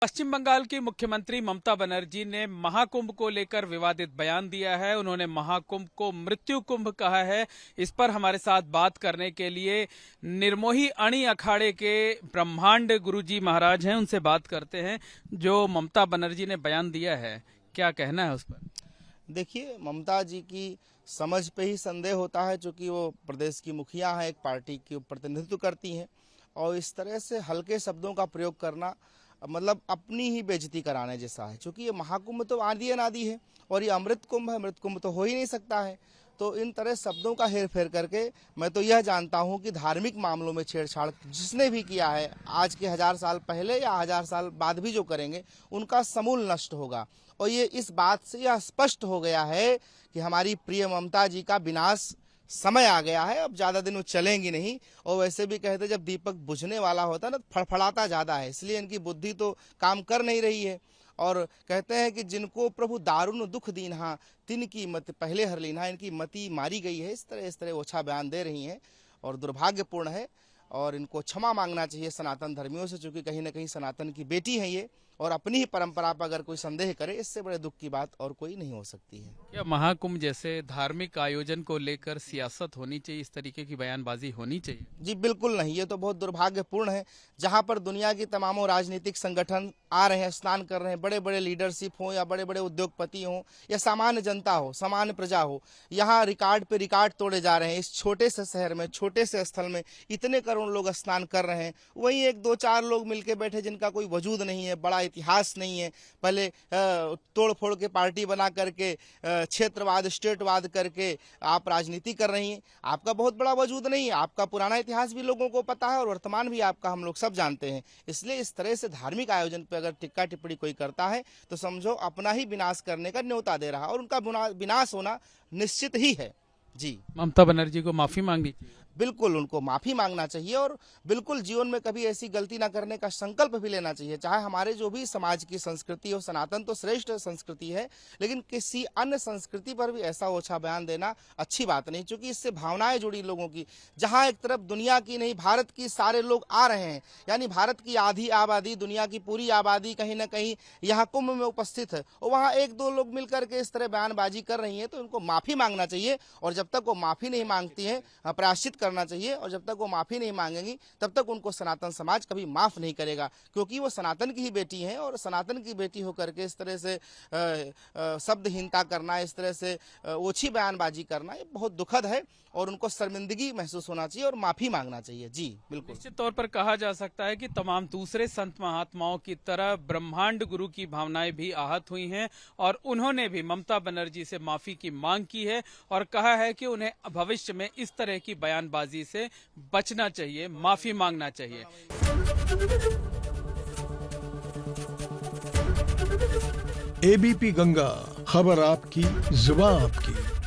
पश्चिम बंगाल की मुख्यमंत्री ममता बनर्जी ने महाकुंभ को लेकर विवादित बयान दिया है। उन्होंने महाकुंभ को मृत्यु कुंभ कहा है। इस पर हमारे साथ बात करने के लिए निर्मोही अणी अखाड़े के ब्रह्मांड गुरुजी महाराज हैं, उनसे बात करते हैं। जो ममता बनर्जी ने बयान दिया है, क्या कहना है उस पर? देखिए, ममता जी की समझ पे ही संदेह होता है, क्योंकि वो प्रदेश की मुखिया हैं, एक पार्टी की प्रतिनिधित्व करती हैं, और इस तरह से हल्के शब्दों का प्रयोग करना मतलब अपनी ही बेइज्जती कराने जैसा है। क्योंकि ये महाकुंभ तो आदि अनादि है और ये अमृत कुंभ है, मृत कुंभ तो हो ही नहीं सकता है। तो इन तरह शब्दों का हेर फेर करके मैं तो यह जानता हूं कि धार्मिक मामलों में छेड़छाड़ जिसने भी किया है, आज के 1000 साल पहले या 1000 साल बाद भी जो करेंगे, उनका समूल नष्ट होगा। और ये इस बात से यह स्पष्ट हो गया है कि हमारी प्रिय ममता जी का विनाश समय आ गया है। अब ज्यादा दिन वो चलेंगी नहीं। और वैसे भी कहते जब दीपक बुझने वाला होता है ना, फड़फड़ाता ज्यादा है, इसलिए इनकी बुद्धि तो काम कर नहीं रही है। और कहते हैं कि जिनको प्रभु दारुण दुख दीन्हा तिनकी मत पहले हर लीन्हा, इनकी मति मारी गई है। इस तरह ओछा बयान दे रही हैं और दुर्भाग्यपूर्ण है। और इनको क्षमा मांगना चाहिए सनातन धर्मियों से, चूंकि कहीं ना कहीं सनातन की बेटी है ये, और अपनी ही परंपरा पर अगर कोई संदेह करे, इससे बड़े दुख की बात और कोई नहीं हो सकती है। क्या महाकुंभ जैसे धार्मिक आयोजन को लेकर सियासत होनी चाहिए, इस तरीके की बयानबाजी होनी चाहिए? जी बिल्कुल नहीं, ये तो बहुत दुर्भाग्यपूर्ण है। जहां पर दुनिया की तमामों राजनीतिक संगठन आ रहे हैं, स्नान कर रहे हैं, बड़े बड़े लीडरशिप हो या बड़े बड़े उद्योगपति हो या सामान्य जनता हो, सामान्य प्रजा हो, यहाँ रिकॉर्ड पे रिकॉर्ड तोड़े जा रहे हैं। इस छोटे से शहर में, छोटे से स्थल में इतने करोड़ लोग स्नान कर रहे हैं, वहीं एक दो चार लोग मिलके बैठे जिनका कोई वजूद नहीं है, बड़ा इतिहास नहीं है, पहले तोड़ फोड़ के पार्टी बना करके क्षेत्रवाद स्टेटवाद करके आप राजनीति कर रही हैं। आपका बहुत बड़ा वजूद नहीं है, आपका पुराना इतिहास भी लोगों को पता है और वर्तमान भी आपका हम लोग सब जानते हैं। इसलिए इस तरह से धार्मिक आयोजन पे अगर टिक्का टिप्पणी कोई करता है तो समझो अपना ही विनाश करने का न्योता दे रहा है, और उनका विनाश होना निश्चित ही है। जी, ममता बनर्जी को माफी मांगनी चाहिए। बिल्कुल उनको माफी मांगना चाहिए और बिल्कुल जीवन में कभी ऐसी गलती ना करने का संकल्प भी लेना चाहिए। चाहे हमारे जो भी समाज की संस्कृति हो, सनातन तो श्रेष्ठ संस्कृति है, लेकिन किसी अन्य संस्कृति पर भी ऐसा ओछा बयान देना अच्छी बात नहीं, क्योंकि इससे भावनाएं जुड़ी लोगों की। जहां एक तरफ दुनिया की नहीं, भारत की सारे लोग आ रहे हैं, यानी भारत की आधी आबादी, दुनिया की पूरी आबादी कहीं ना कहीं यहाँ कुंभ में उपस्थित है, और वहाँ एक दो लोग मिलकर के इस तरह बयानबाजी कर रही है, तो उनको माफी मांगना चाहिए। और जब तक वो माफी नहीं मांगती है, प्रायश्चित करना चाहिए, और जब तक वो माफी नहीं मांगेंगी तब तक उनको सनातन समाज कभी माफ नहीं करेगा, क्योंकि वो सनातन की ही बेटी हैं। और सनातन की बेटी होकर के इस तरह से शब्दहीनता करना, इस तरह से ओछी बयानबाजी करना, ये बहुत दुखद है और उनको शर्मिंदगी महसूस होना चाहिए और माफी मांगना चाहिए। जी बिल्कुल। निश्चित तौर पर कहा जा सकता है कि तमाम दूसरे संत महात्माओं की तरह ब्रह्मांड गुरु की भावनाएं भी आहत हुई हैं, और उन्होंने भी ममता बनर्जी से माफी की मांग की है और कहा है कि उन्हें भविष्य में इस तरह की बयानबाजी से बचना चाहिए, माफी मांगना चाहिए। एबीपी गंगा, खबर आपकी, जुबान आपकी।